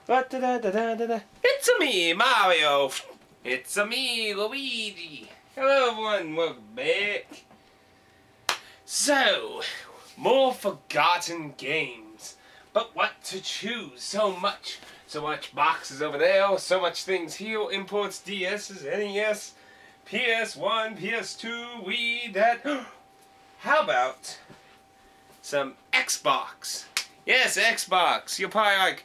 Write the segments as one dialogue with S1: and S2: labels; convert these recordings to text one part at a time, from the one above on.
S1: It's a me, Mario. It's a me, Luigi. Hello everyone, welcome back. So, more forgotten games. But what to choose? So much boxes over there, so much things here. Imports, DS's, NES, PS1, PS2, Wii, that. How about some Xbox? Yes, Xbox. You're probably like,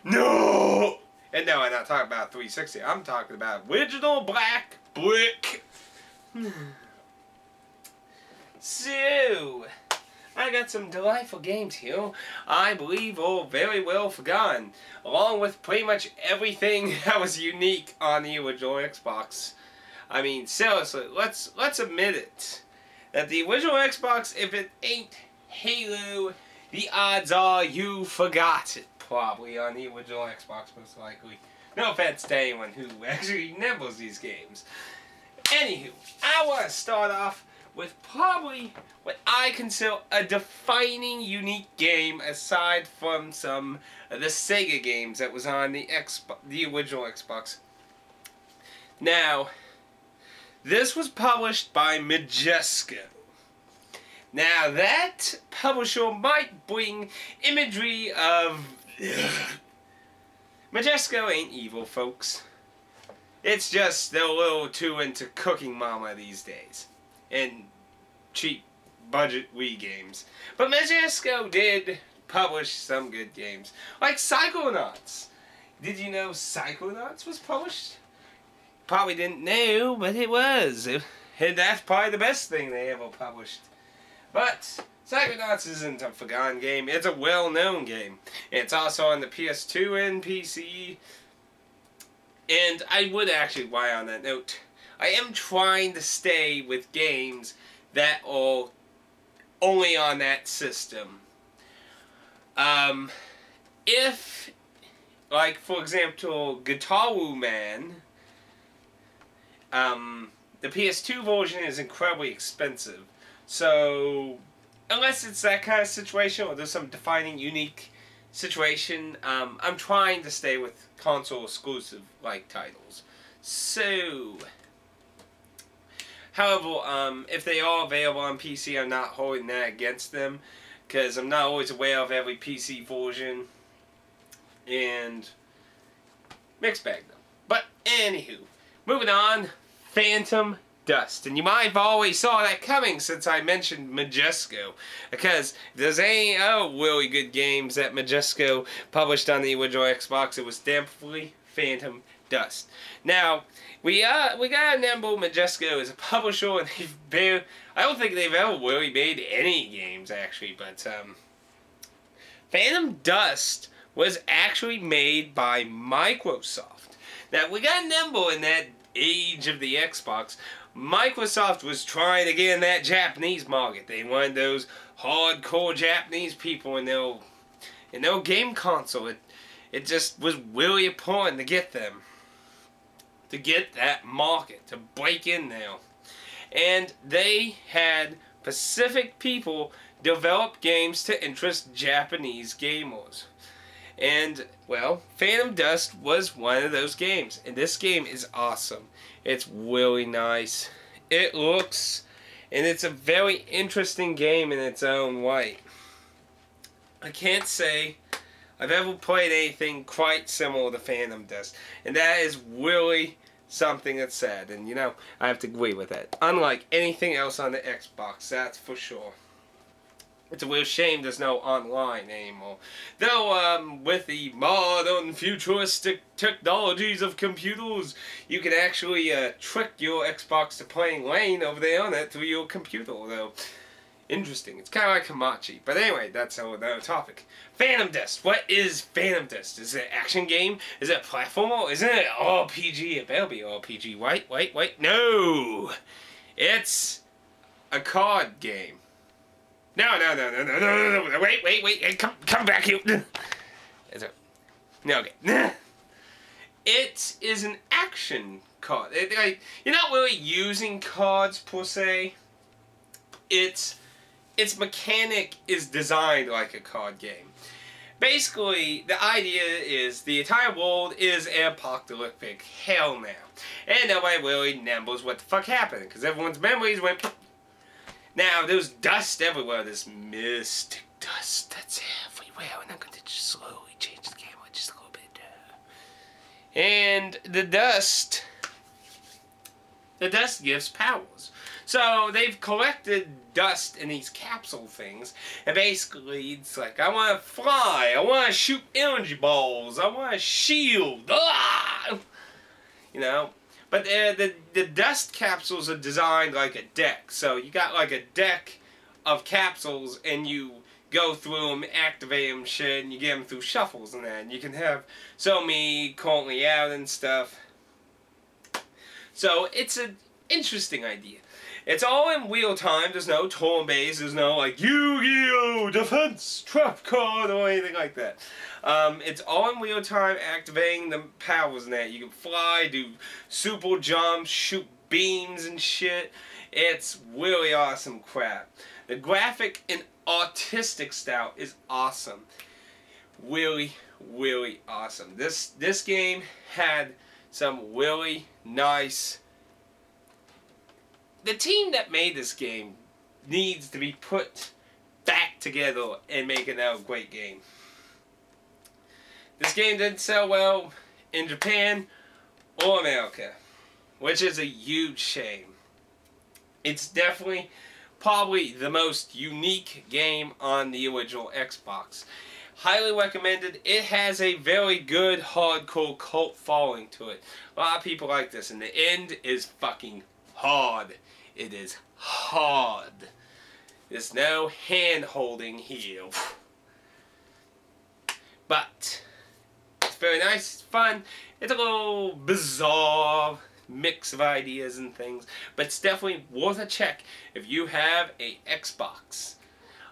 S1: no! And no, I'm not talking about 360. I'm talking about original black brick. So, I got some delightful games here. I believe all very well forgotten, along with pretty much everything that was unique on the original Xbox. I mean, seriously, let's admit it. That the original Xbox, if it ain't Halo, the odds are you forgot it, probably, on the original Xbox, most likely. No offense to anyone who actually remembers these games. Anywho, I want to start off with probably what I consider a defining, unique game, aside from some of the Sega games that was on the original Xbox. Now, this was published by Majesco. Now that publisher might bring imagery of... Majesco ain't evil, folks. It's just they're a little too into Cooking Mama these days. And cheap budget Wii games. But Majesco did publish some good games. Like Psychonauts. Did you know Psychonauts was published? Probably didn't know, but it was. And that's probably the best thing they ever published. But Psychonauts isn't a forgotten game. It's a well-known game. It's also on the PS2 and PC. And I would actually, while on that note, I am trying to stay with games that are only on that system. If, like, for example, Guitar Man, the PS2 version is incredibly expensive. So, unless it's that kind of situation or there's some defining, unique situation, I'm trying to stay with console exclusive like titles. So, however, if they are available on PC, I'm not holding that against them, because I'm not always aware of every PC version, and mixed bag though. But anywho, moving on, Phantom Dust. And you might have always saw that coming since I mentioned Majesco. Because if there's any really good games that Majesco published on the original Xbox, it was definitely Phantom Dust. Now, we gotta remember Majesco is a publisher, and I don't think they've ever really made any games actually, but Phantom Dust was actually made by Microsoft. Now, we gotta remember in that age of the Xbox, Microsoft was trying to get in that Japanese market. They wanted those hardcore Japanese people in their game console. It just was really important to get them. To get that market, to break in there. And they had Pacific people develop games to interest Japanese gamers. And, well, Phantom Dust was one of those games. And this game is awesome. It's really nice. It looks, and it's a very interesting game in its own way. I can't say I've ever played anything quite similar to Phantom Dust. And that is really something that's sad. And, you know, I have to agree with that. Unlike anything else on the Xbox, that's for sure. It's a real shame there's no online anymore. Though, with the modern futuristic technologies of computers, you can actually trick your Xbox to playing LAN over the internet through your computer, though. Interesting. It's kind of like Hamachi. But anyway, that's another topic. Phantom Dust. What is Phantom Dust? Is it an action game? Is it a platformer? Isn't it RPG? It better be RPG. Wait. No! It's a card game. No. Wait. Come back here. No, okay. It is an action card. You're not really using cards per se. Its mechanic is designed like a card game. Basically, the idea is the entire world is apocalyptic hell now. And nobody really knows what the fuck happened, because everyone's memories went... Now, there's dust everywhere, this mystic dust that's everywhere, and I'm going to just slowly change the camera just a little bit. And the dust gives powers. So they've collected dust in these capsule things, and basically it's like, I want to fly, I want to shoot energy balls, I want to shield, you know. But the dust capsules are designed like a deck, so you got like a deck of capsules, and you go through them, activate them, shit, and you get them through shuffles and that, and you can have so many currently out and stuff. So it's an interesting idea. It's all in real time. There's no turn-based. There's no like Yu-Gi-Oh! Defense trap card or anything like that. It's all in real time, activating the powers and that. You can fly, do super jumps, shoot beams and shit. It's really awesome crap. The graphic and artistic style is awesome. Really, really awesome. This game had some really nice... The team that made this game needs to be put back together and make another great game. This game didn't sell well in Japan or America, which is a huge shame. It's definitely probably the most unique game on the original Xbox. Highly recommended. It has a very good hardcore cult following to it. A lot of people like this, and the end is fucking hard. It is hard. There's no hand holding here. But it's very nice, it's fun. It's a little bizarre mix of ideas and things, but it's definitely worth a check if you have a Xbox.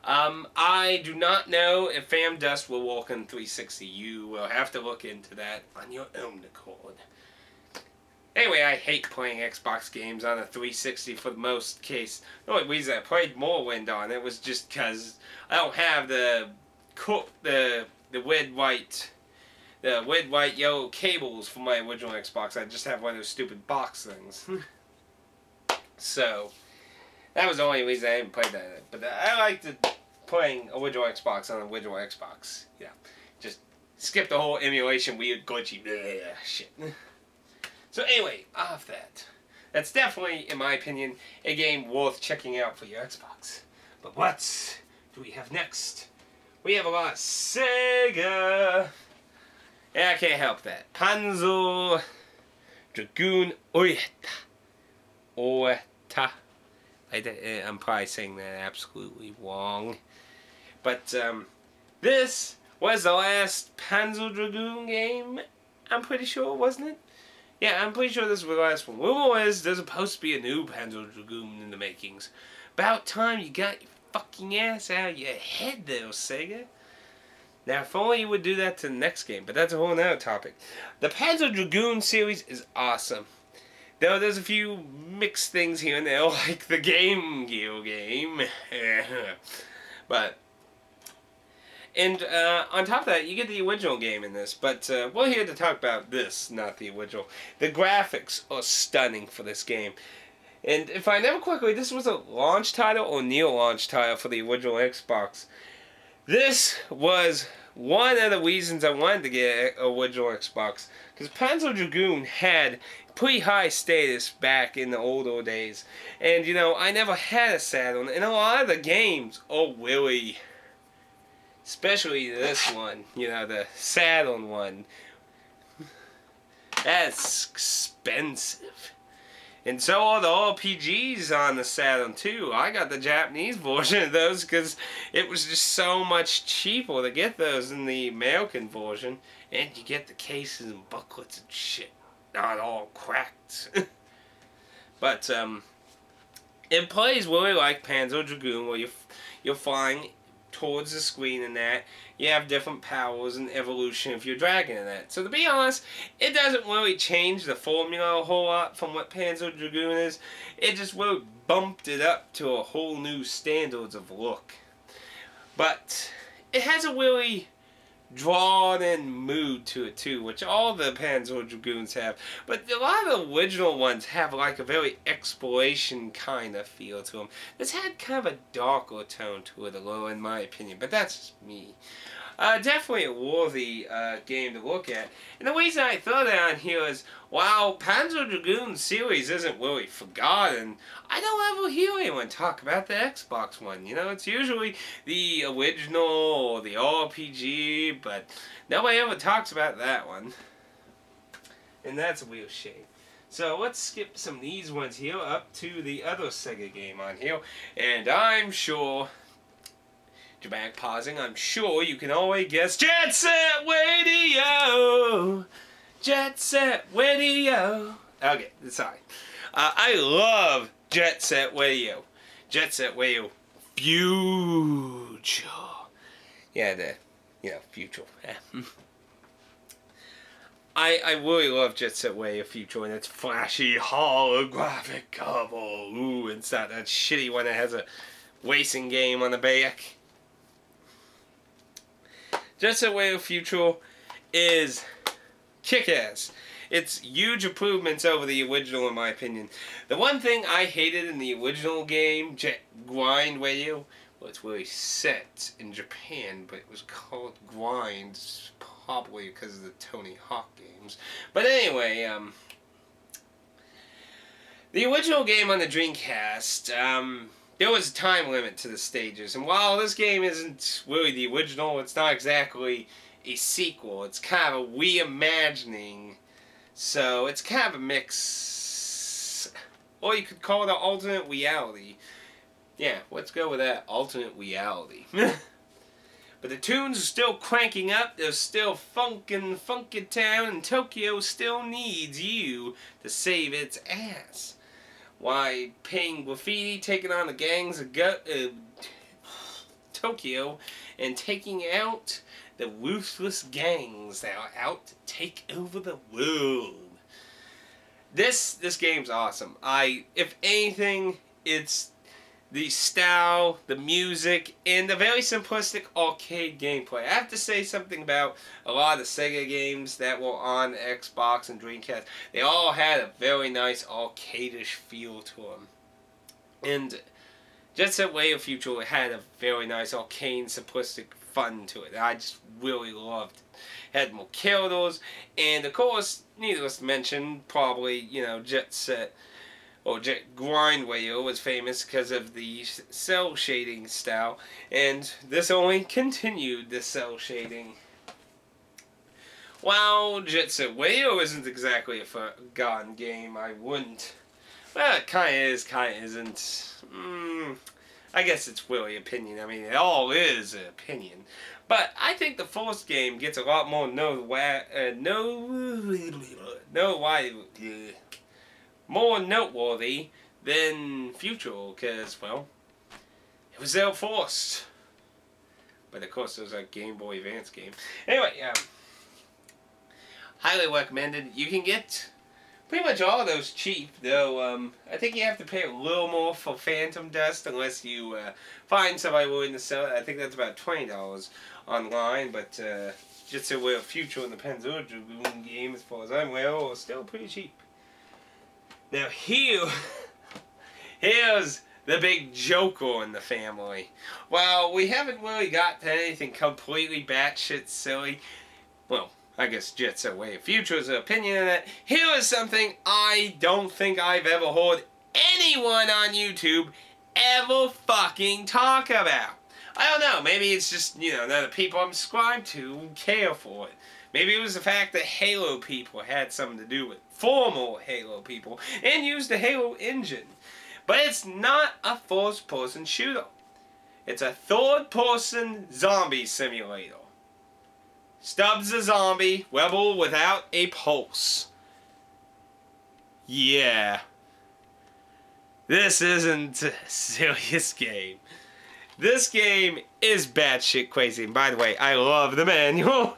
S1: I do not know if Fam Dust will work on 360. You will have to look into that on your own accord. Anyway, I hate playing Xbox games on a 360 for the most case. The only reason I played Morrowind on it was just because I don't have the red, white, yellow cables for my original Xbox. I just have one of those stupid box things. So, that was the only reason I didn't play that. But I liked playing original Xbox on the original Xbox. Yeah, just skip the whole emulation, weird, glitchy, shit. So anyway, off that. That's definitely, in my opinion, a game worth checking out for your Xbox. But what do we have next? We have a lot of Sega. Yeah, I can't help that. Panzer Dragoon Oeta. I'm probably saying that absolutely wrong. But this was the last Panzer Dragoon game, I'm pretty sure, wasn't it? Yeah, I'm pretty sure this was the last one. Rumor is there's supposed to be a new Panzer Dragoon in the makings. About time you got your fucking ass out of your head there, Sega. Now, if only you would do that to the next game, but that's a whole nother topic. The Panzer Dragoon series is awesome. Though there's a few mixed things here and there, like the Game Gear game. But... And on top of that, you get the original game in this, but we're here to talk about this, not the original. The graphics are stunning for this game. And if I remember correctly, this was a launch title or near-launch title for the original Xbox. This was one of the reasons I wanted to get an original Xbox, because Panzer Dragoon had pretty high status back in the older days. And, you know, I never had a Saturn, and a lot of the games are really... Especially this one, you know, the Saturn one. That's expensive. And so are the RPGs on the Saturn too. I got the Japanese version of those because it was just so much cheaper to get those than the American version. And you get the cases and booklets and shit. Not all cracked. But, it plays really like Panzer Dragoon, where you're flying towards the screen and that. You have different powers and evolution if you're dragon and that. So to be honest, it doesn't really change the formula a whole lot from what Panzer Dragoon is. It just really bumped it up to a whole new standards of look. But it has a really drawn-in mood to it too, which all the Panzer Dragoons have. But a lot of the original ones have like a very exploration kind of feel to them. This had kind of a darker tone to it a little, in my opinion, but that's just me. Definitely a worthy game to look at. And the reason I throw that on here is, while Panzer Dragoon series isn't really forgotten, I don't ever hear anyone talk about the Xbox one. You know, it's usually the original or the RPG, but nobody ever talks about that one. And that's a real shame. So let's skip some of these ones here up to the other Sega game on here. And I'm sure... dramatic pausing, I'm sure you can always guess Jet Set Radio! Jet Set Radio! Okay, sorry. I love Jet Set Radio. Jet Set Radio Future. Yeah, future. I really love Jet Set Radio Future and its flashy holographic cover. Ooh, it's not that shitty one that has a racing game on the back. Jet Set Radio Future is kick-ass. It's huge improvements over the original, in my opinion. The one thing I hated in the original game, Jet Grind Radio, well, it's really set in Japan, but it was called Grind, probably because of the Tony Hawk games. But anyway, the original game on the Dreamcast, there was a time limit to the stages, and while this game isn't really the original, it's not exactly a sequel. It's kind of a reimagining, so it's kind of a mix, or you could call it an alternate reality. Yeah, let's go with that, alternate reality. But the tunes are still cranking up, there's still funky town, and Tokyo still needs you to save its ass. Why, paying graffiti, taking on the gangs of Tokyo, and taking out the ruthless gangs that are out to take over the world. This game's awesome. If anything, it's the style, the music, and the very simplistic arcade gameplay. I have to say something about a lot of the Sega games that were on Xbox and Dreamcast. They all had a very nice arcade-ish feel to them. And Jet Set Radio Future had a very nice arcade, simplistic fun to it. I just really loved it. Had more characters, and of course, needless to mention, probably, Jet Set or Jet Grind Radio was famous because of the cell shading style, and this only continued the cell shading. While Jet Set Radio isn't exactly a forgotten game, I wouldn't. Well, it kind of is, kind of isn't. I guess it's really opinion. I mean, it all is an opinion. But I think the first game gets a lot more more noteworthy than Future, because, well, it was there first. But of course, it was a Game Boy Advance game. Anyway, highly recommended. You can get pretty much all of those cheap, though. I think you have to pay a little more for Phantom Dust unless you find somebody willing to sell it. I think that's about $20 online, but Jet Set Radio Future and the Panzer Dragoon game, as far as I'm aware, are still pretty cheap. Now here's the big joker in the family. Well, we haven't really got to anything completely batshit silly. Well, I guess Jet Set Radio Future's opinion on that. Here is something I don't think I've ever heard anyone on YouTube ever fucking talk about. I don't know, maybe it's just, none of the people I'm subscribed to care for it. Maybe it was the fact that Halo people had something to do with it. Former Halo people. And used the Halo engine. But it's not a first-person shooter. It's a third-person zombie simulator. Stubbs a zombie, rebel without a pulse. Yeah. This isn't a serious game. This game is batshit crazy. And by the way, I love the manual.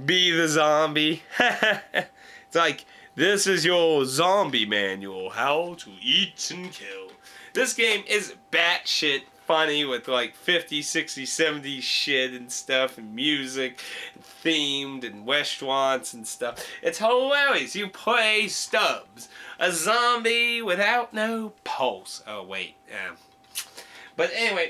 S1: Be the zombie. It's like, this is your zombie manual. How to eat and kill. This game is batshit funny with like 50s, 60s, 70s shit and stuff and music and themed and restaurants and stuff. It's hilarious. You play Stubbs, a zombie without no pulse. Oh wait, but anyway,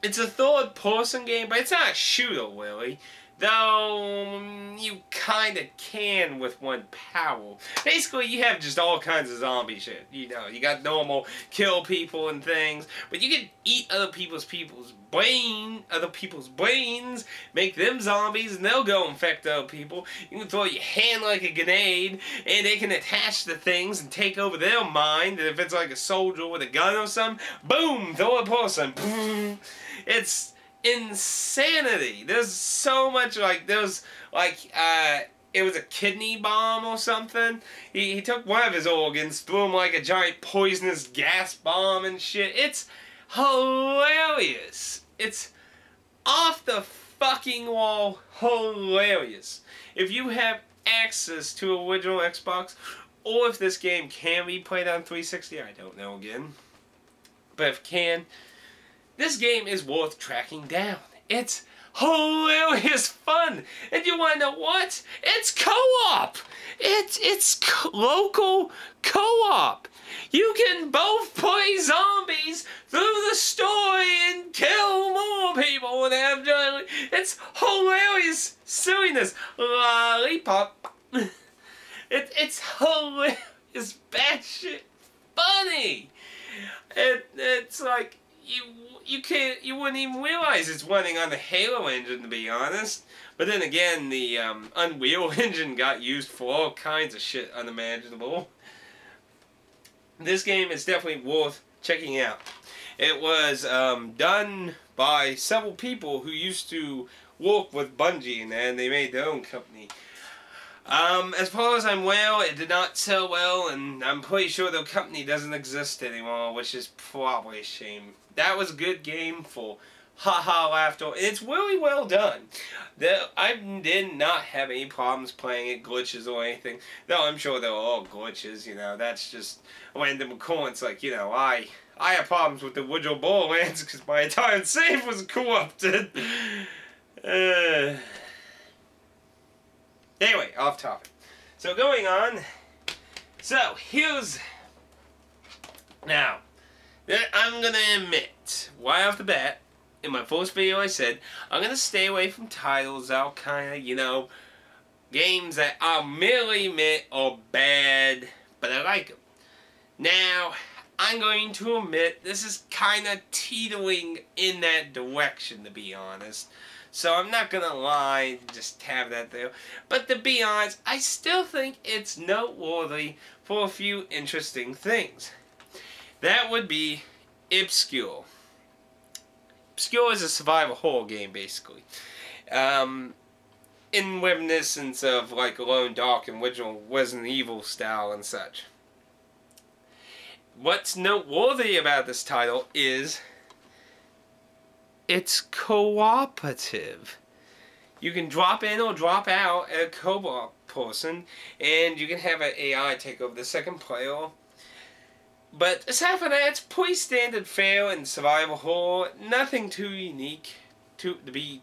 S1: it's a third-person game, but it's not a shooter really. Though, you kind of can with one power. Basically, you have just all kinds of zombie shit. You know, you got normal kill people and things, but you can eat other people's brains, make them zombies, and they'll go infect other people. You can throw your hand like a grenade, and they can attach to things and take over their mind. And if it's like a soldier with a gun or something, boom, throw a person. Boom. It's insanity. There's so much, like, it was a kidney bomb or something. He took one of his organs, threw him like a giant poisonous gas bomb and shit. It's hilarious. It's off the fucking wall hilarious. If you have access to original Xbox, or if this game can be played on 360, I don't know again. But if it can, this game is worth tracking down. It's hilarious fun. And you want to know what? It's co-op. It's local co-op. You can both play zombies through the story and kill more people and have joy. It's hilarious silliness. Lollipop. It's hilarious. It's batshit funny. It's like you wouldn't even realize it's running on the Halo engine, to be honest. But then again, the Unreal engine got used for all kinds of shit unimaginable. This game is definitely worth checking out. It was done by several people who used to work with Bungie, and they made their own company. As far as I'm aware, it did not sell well, and I'm pretty sure the company doesn't exist anymore, which is probably a shame. That was a good game for haha laughter, and it's really well done. I did not have any problems playing it, glitches or anything, though I'm sure there were all glitches, you know, that's just random occurrence. Like, you know, I had problems with the original Borderlands because my entire save was corrupted. Anyway, off topic. So going on. So here's now. I'm gonna admit, right off the bat, in my first video I said I'm gonna stay away from titles that are kind of, you know, games that I'll merely admit are bad, but I like them. Now, I'm going to admit this is kind of teetering in that direction, to be honest. So I'm not gonna lie, just have that there. But to be honest, I still think it's noteworthy for a few interesting things. That would be Obscure. Obscure is a survival horror game, basically. In reminiscence of like Alone Dark and original Resident Evil style and such. What's noteworthy about this title is it's cooperative. You can drop in or drop out a co-op person, and you can have an AI take over the second player. But aside from that, it's pretty standard fare and survival horror. Nothing too unique, to be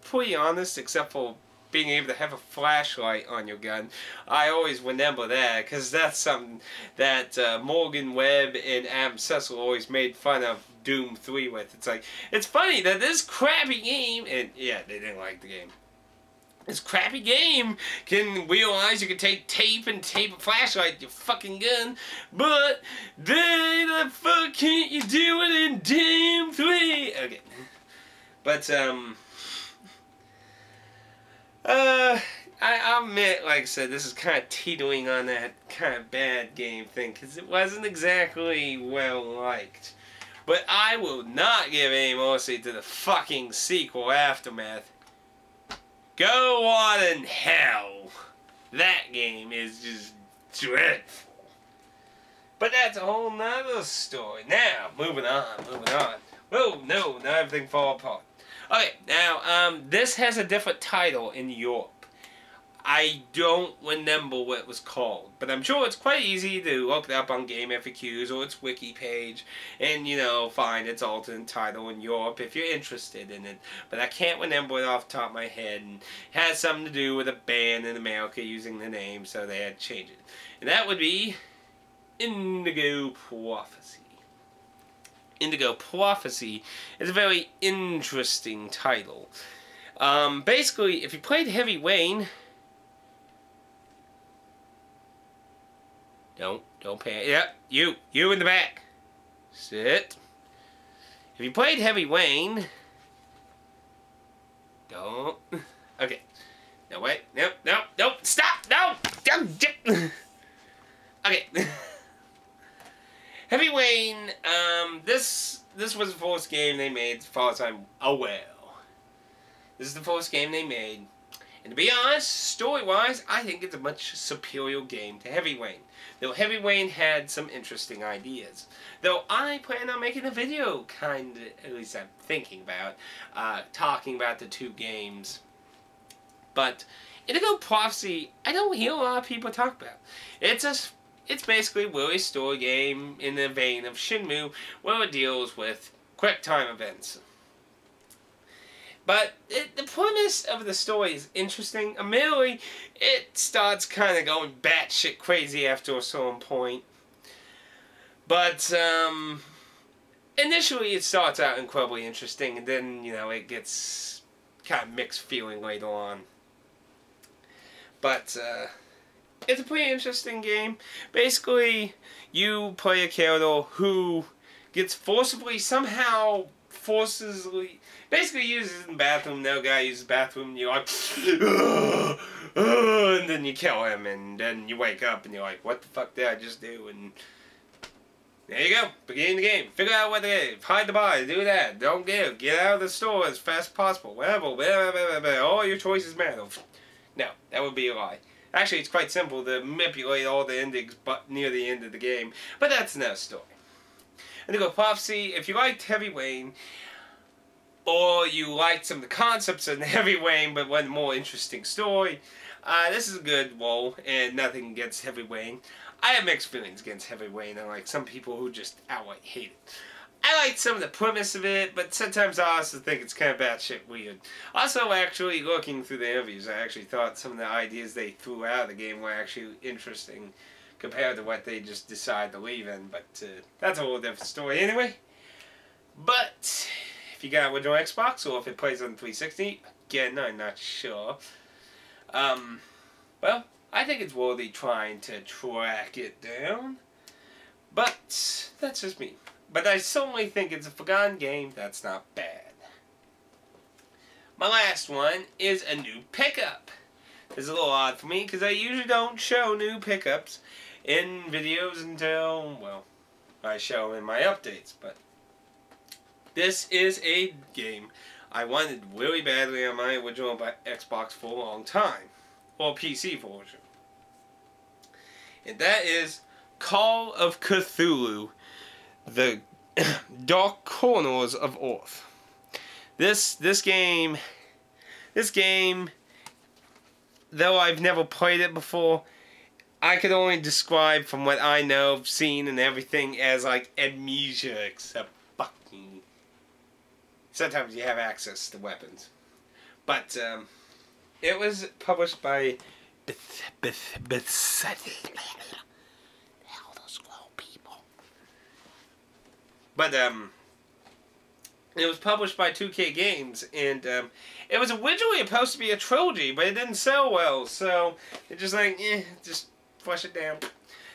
S1: pretty honest, except for being able to have a flashlight on your gun. I always remember that, because that's something that Morgan Webb and Adam Cecil always made fun of Doom 3 with. It's like, it's funny that this crappy game, and yeah, they didn't like the game. This crappy game can realize you can take tape and tape a flashlight to your fucking gun, but then the fuck can't you do it in Doom 3? Okay. But, I admit, like I said, this is kind of teetering on that kind of bad game thing, because it wasn't exactly well liked. But I will not give any mercy to the fucking sequel, Aftermath. Go on in hell. That game is just dreadful. But that's a whole nother story. Now, moving on. Oh, no, now everything fall apart. Okay, now, this has a different title in Europe. I don't remember what it was called, but I'm sure it's quite easy to look it up on Game FAQs or its wiki page and, you know, find its alternate title in Europe if you're interested in it. But I can't remember it off the top of my head, and it has something to do with a band in America using the name, so they had to change it. And that would be Indigo Prophecy. Indigo Prophecy is a very interesting title. Basically, if you played Heavy Rain... Don't pay. Yep, you in the back. Sit. If you played Heavy Rain, don't. Okay. No, wait. No, stop! No! Okay. Heavy Rain, this was the first game they made as far as I'm aware. This is the first game they made. And to be honest, story-wise, I think it's a much superior game to Heavy Rain. Though Heavy Rain had some interesting ideas. Though I plan on making a video, at least I'm thinking about, talking about the two games. But Indigo Prophecy, I don't hear a lot of people talk about. It's basically a really story game in the vein of Shenmue, where it deals with quick time events. But the premise of the story is interesting. Immediately, it starts kind of going batshit crazy after a certain point. But, initially it starts out incredibly interesting, and then, you know, it gets kind of mixed feeling later on. But, it's a pretty interesting game. Basically, you play a character who gets basically uses the bathroom, no guy uses the bathroom, and you're like, and then you kill him, and then you wake up, and you're like, what the fuck did I just do? And there you go, beginning the game. Figure out what it is, hide the body, do that, don't give, get out of the store as fast as possible, whatever, all your choices matter. No, that would be a lie. Actually, it's quite simple to manipulate all the endings but near the end of the game, but that's another story. Indigo Prophecy, if you liked Heavy Rain, or you liked some of the concepts in Heavy Rain but want a more interesting story, this is a good role, and nothing against Heavy Rain. I have mixed feelings against Heavy Rain, unlike some people who just outright hate it. I like some of the premise of it, but sometimes I also think it's kind of batshit weird. Also, actually, looking through the interviews, I actually thought some of the ideas they threw out of the game were actually interesting compared to what they just decided to leave in, but that's a whole different story anyway. But if you got original Xbox, or if it plays on 360, again, I'm not sure. Well, I think it's worthy trying to track it down. But that's just me. But I certainly think it's a forgotten game that's not bad. My last one is a new pickup. It's a little odd for me because I usually don't show new pickups in videos until, well, I show them in my updates. But this is a game I wanted really badly on my original Xbox for a long time. Or PC version. And that is Call of Cthulhu, The Dark Corners of Earth. This game, though I've never played it before, I could only describe from what I know, seen, and everything as like amnesia, except fucking. Sometimes you have access to weapons. But, it was published by But, it was published by 2K Games, and, it was originally supposed to be a trilogy, but it didn't sell well, so it's just like, just flush it down.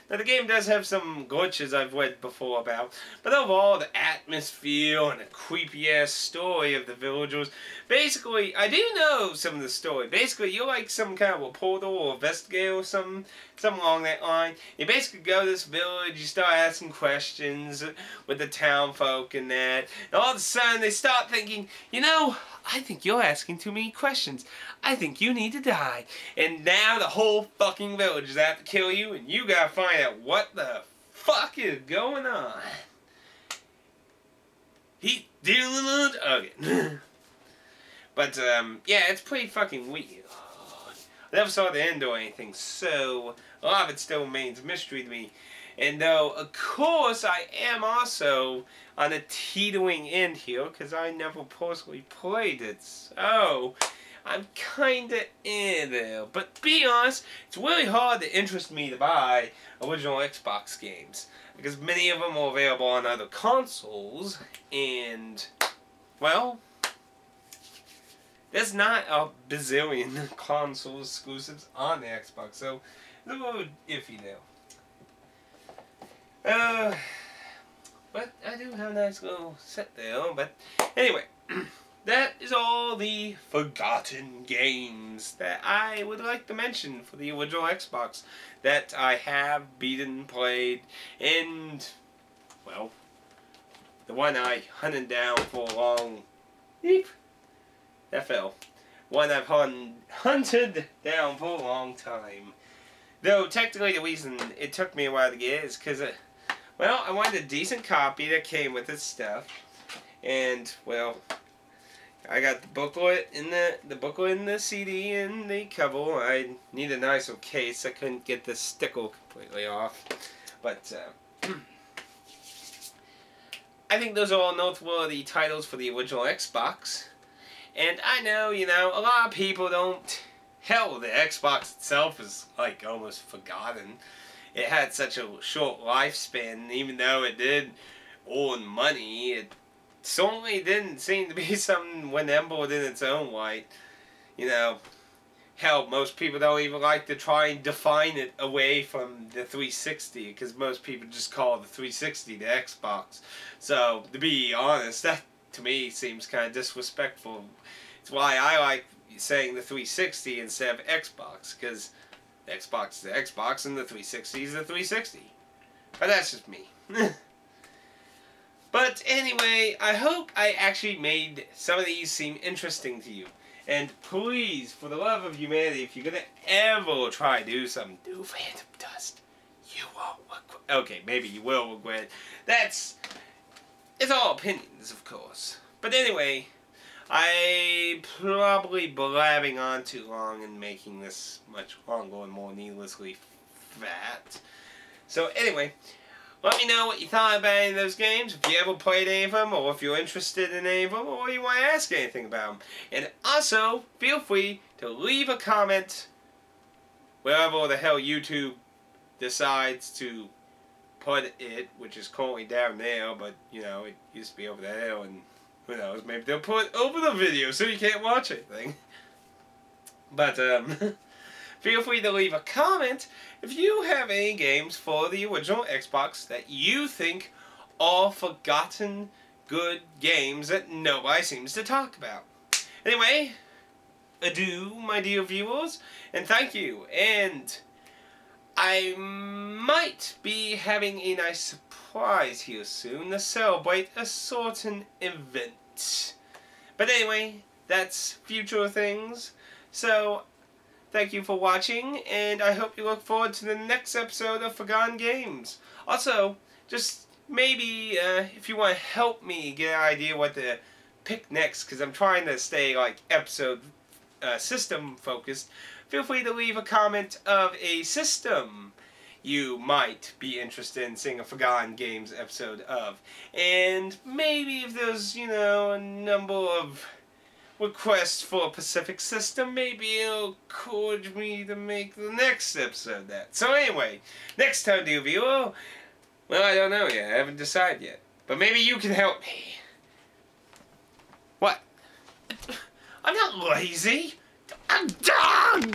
S1: Now, the game does have some glitches I've read before about, but overall, the atmosphere and the creepy-ass story of the villagers. Basically, I do know some of the story. Basically, you're like some kind of reporter or investigator or something along that line. You basically go to this village, you start asking questions with the town folk and that, and all of a sudden, they start thinking, you know, I think you're asking too many questions. I think you need to die. And now the whole fucking village is out to kill you, and you gotta find out what the fuck is going on. He's dealing with again. But, yeah, it's pretty fucking weird. I never saw the end or anything, so a lot of it still remains a mystery to me. And though, of course, I am also on a teetering end here, because I never personally played it, so I'm kinda in there. But to be honest, it's really hard to interest me to buy original Xbox games, because many of them are available on other consoles, and, well, there's not a bazillion console exclusives on the Xbox, so it's a little iffy there. But I do have a nice little set there, but anyway, that is all the forgotten games that I would like to mention for the original Xbox that I have beaten, played, and, well, the one I hunted down for a long... Eep! That fell. One I've hunted down for a long time. Though, technically, the reason it took me a while to get is because, well, I wanted a decent copy that came with its stuff. And, well, I got the booklet in the CD and the cover. I need a nicer case. I couldn't get the sticker completely off. But, I think those are all noteworthy titles for the original Xbox. And I know, you know, a lot of people don't... Hell, the Xbox itself is, like, almost forgotten. It had such a short lifespan, even though it did earn money, it certainly didn't seem to be something remembered in its own right. You know, hell, most people don't even like to try and define it away from the 360, because most people just call the 360 the Xbox. So, to be honest, that to me seems kind of disrespectful. It's why I like saying the 360 instead of Xbox, because the Xbox is the Xbox and the 360 is the 360. But that's just me. But anyway, I hope I actually made some of these seem interesting to you. And please, for the love of humanity, if you're going to ever try to do something, do Phantom Dust. You won't regret. Okay, maybe you will regret it. It's all opinions, of course. But anyway, I'm probably blabbing on too long and making this much longer and more needlessly fat. So anyway, let me know what you thought about any of those games, if you ever played any of them, or if you're interested in any of them, or you want to ask anything about them. And also, feel free to leave a comment wherever the hell YouTube decides to put it, which is currently down there, but, you know, it used to be over there, and who knows, maybe they'll put over the video so you can't watch anything. But, feel free to leave a comment if you have any games for the original Xbox that you think are forgotten good games that nobody seems to talk about. Anyway, adieu, my dear viewers, and thank you, and I might be having a nice surprise here soon to celebrate a certain event. But anyway, that's future things. So, thank you for watching, and I hope you look forward to the next episode of Forgotten Games. Also, just maybe if you want to help me get an idea what to pick next, because I'm trying to stay like episode system focused, feel free to leave a comment of a system you might be interested in seeing a Forgotten Games episode of. And maybe if there's, you know, a number of requests for a Pacific system, maybe it'll encourage me to make the next episode that. So anyway, next time, dear viewer, well, I don't know yet. I haven't decided yet. But maybe you can help me. What? I'm not lazy. I'm done.